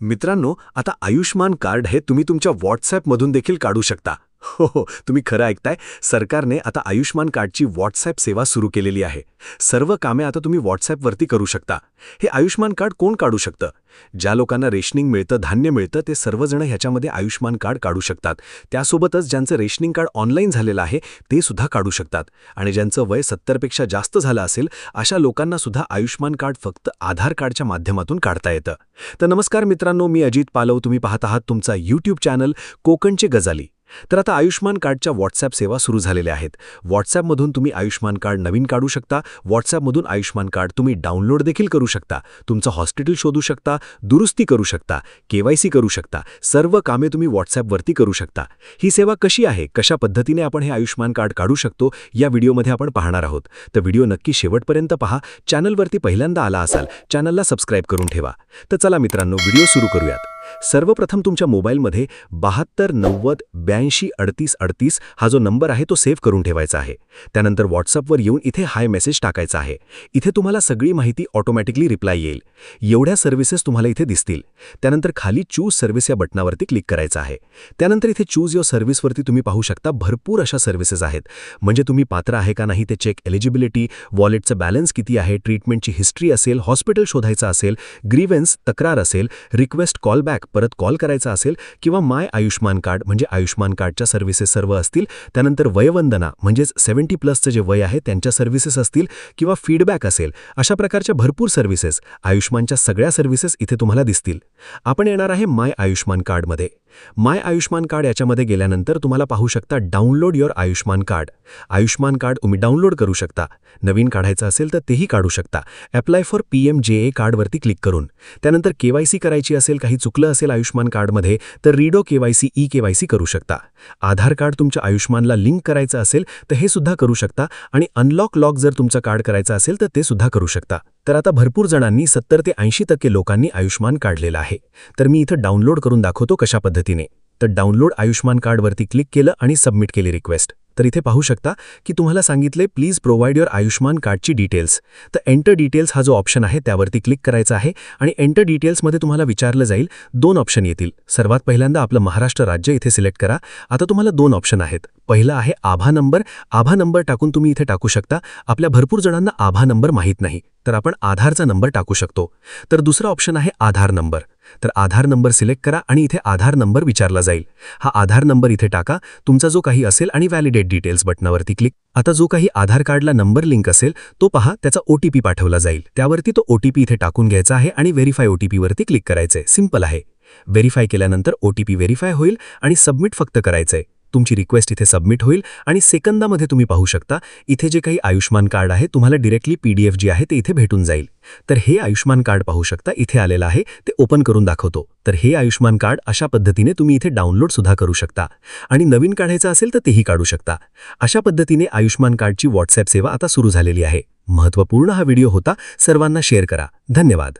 मित्रांनो, आता आयुष्मान कार्ड हे तुम्ही तुमच्या व्हॉट्सॲपमधून देखील काढू शकता. हो, तुम्ही खरं ऐकताय. सरकारने आता आयुष्मान कार्डची व्हॉट्सॲप सेवा सुरू केलेली आहे. सर्व कामे आता तुम्ही व्हॉट्सॲपवरती करू शकता. हे आयुष्मान कार्ड कोण काढू शकतं? ज्या लोकांना रेशनिंग मिळतं, धान्य मिळतं, ते सर्वजण ह्याच्यामध्ये आयुष्मान कार्ड काढू शकतात. त्यासोबतच ज्यांचं रेशनिंग कार्ड ऑनलाईन झालेलं आहे, ते सुद्धा काढू शकतात. आणि ज्यांचं वय 70 पेक्षा जास्त झालं असेल, अशा लोकांना सुद्धा आयुष्मान कार्ड फक्त आधार कार्डच्या माध्यमातून काढता येतं. तर नमस्कार मित्रांनो, मी अजित पालव. तुम्ही पाहत आहात तुमचा यूट्यूब चॅनल कोकणचे गजाली. तर आता आयुष्मान कार्डच्या व्हॉट्सॲप सेवा सुरू झालेल्या आहेत. व्हॉट्सॲपमधून तुम्ही आयुष्मान कार्ड नवीन काढू शकता. व्हॉट्सॲपमधून आयुष्मान कार्ड तुम्ही डाउनलोड देखील करू शकता. तुमचं हॉस्पिटल शोधू शकता, दुरुस्ती करू शकता, KYC करू शकता. सर्व कामे तुम्ही व्हॉट्सॲपवरती करू शकता. ही सेवा कशी आहे, कशा पद्धतीने आपण हे आयुष्मान कार्ड काढू शकतो, या व्हिडिओमध्ये आपण पाहणार आहोत. तर व्हिडिओ नक्की शेवटपर्यंत पहा. चॅनलवरती पहिल्यांदा आला असाल, चॅनलला सबस्क्राईब करून ठेवा. तर चला मित्रांनो, व्हिडिओ सुरू करूयात. सर्वप्रथम तुमच्या मोबाईलमध्ये 72 90 82 38 38 हा जो नंबर आहे तो सेव्ह करून ठेवायचा आहे. त्यानंतर व्हॉट्सअपवर येऊन इथे हाय मेसेज टाकायचा आहे. इथे तुम्हाला सगळी माहिती ऑटोमॅटिकली रिप्लाय येईल. एवढ्या सर्व्हिसेस तुम्हाला इथे दिसतील. त्यानंतर खाली चूज सर्व्हिस या बटनावरती क्लिक करायचं आहे. त्यानंतर इथे चूज युअर सर्व्हिसवरती तुम्ही पाहू शकता भरपूर अशा सर्व्हिसेस आहेत. म्हणजे तुम्ही पात्र आहे का नाही ते चेक, एलिजिबिलिटी, वॉलेटचं बॅलन्स किती आहे, ट्रीटमेंटची हिस्ट्री असेल, हॉस्पिटल शोधायचं असेल, ग्रीव्हन्स तक्रार असेल, रिक्वेस्ट कॉलबॅक परत कॉल करायचा असेल, किंवा माय आयुष्मान कार्ड म्हणजे आयुष्मान कार्डच्या सर्व्हिसेस सर्व असतील. त्यानंतर वयवंदना म्हणजेच 70+ जे वय आहे त्यांच्या सर्व्हिसेस असतील, किंवा फीडबॅक असेल. अशा प्रकारच्या भरपूर सर्व्हिसेस, आयुष्मानच्या सगळ्या सर्व्हिसेस इथे तुम्हाला दिसतील. आपण येणार आहे माय आयुष्मान कार्डमध्ये. माय आयुष्मान कार्ड याच्यामध्ये गेल्यानंतर तुम्हाला पाहू शकता download your Ayushman card. Ayushman card तुम्ही डाउनलोड करू शकता. नवीन काढायचं असेल तर तेही काढू शकता. अप्लाय फॉर PMJA कार्डवरती क्लिक करून. त्यानंतर KYC करायची असेल, काही चुकलं असेल आयुष्मान कार्डमध्ये तर रीडो KYC eKYC करू शकता. आधार कार्ड तुमच्या आयुष्मानला लिंक करायचं असेल तर हे सुद्धा करू शकता. आणि अनलॉक लॉक जर तुमचं कार्ड करायचं असेल तर ते सुद्धा करू शकता. तर आता भरपूर जणांनी 70 ते 80% लोकांनी आयुष्मान काढलेलं आहे. तर मी इथं डाउनलोड करून दाखवतो कशा पद्धतीने. तर डाउनलोड आयुष्मान कार्डवरती क्लिक केलं आणि सबमिट केली रिक्वेस्ट. तर इथे पाहू शकता की तुम्हाला सांगितले प्लीज प्रोव्हाइड युअर आयुष्मान कार्डची डिटेल्स. तर एंटर डिटेल्स हा जो ऑप्शन आहे त्यावरती क्लिक करायचा आहे. आणि एंटर डिटेल्समध्ये तुम्हाला विचारलं जाईल, 2 ऑप्शन येतील. सर्वात पहिल्यांदा आपलं महाराष्ट्र राज्य इथे सिलेक्ट करा. आता तुम्हाला 2 ऑप्शन आहेत. पहिला आहे आभा नंबर. आभा नंबर टाकून तुम्ही इथे टाकू शकता. आपल्या भरपूर जणांना आभा नंबर माहीत नाही, तर आपण आधारचा नंबर टाकू शकतो. तर दुसरा ऑप्शन आहे आधार नंबर. तर आधार नंबर सिलेक्ट करा आणि इथे आधार नंबर विचारला जाईल. हा आधार नंबर इथे टाका, तुमचा जो काही असेल, आणि व्हॅलिडेट डिटेल्स बटनावरती क्लिक. आता जो काही आधार कार्डला नंबर लिंक असेल तो पहा, त्याचा OTP पाठवला जाईल. त्यावरती तो OTP इथे टाकून घ्यायचा आहे आणि व्हेरीफाय OTP वरती क्लिक करायचंय. सिंपल आहे. व्हेरीफाय केल्यानंतर OTP व्हेरीफाय होईल आणि सबमिट फक्त करायचंय. तुमची रिक्वेस्ट इथे सबमिट होईल आणि सेकंदामध्ये तुम्ही पाहू शकता इथे जे काही आयुष्मान कार्ड आहे तुम्हाला डायरेक्टली PDF जी आहे ते इथे भेटून जाईल. तर हे आयुष्मान कार्ड पाहू शकता इथे आलेलं आहे, ते ओपन करून दाखवतो. तर हे आयुष्मान कार्ड अशा पद्धतीने तुम्ही इथे डाउनलोड सुद्धा करू शकता. आणि नवीन काढायचं असेल तर तेही काढू शकता. अशा पद्धतीने आयुष्मान कार्डची व्हॉट्सॲप सेवा आता सुरू झालेली आहे. महत्त्वपूर्ण हा व्हिडिओ होता. सर्वांना शेअर करा. धन्यवाद.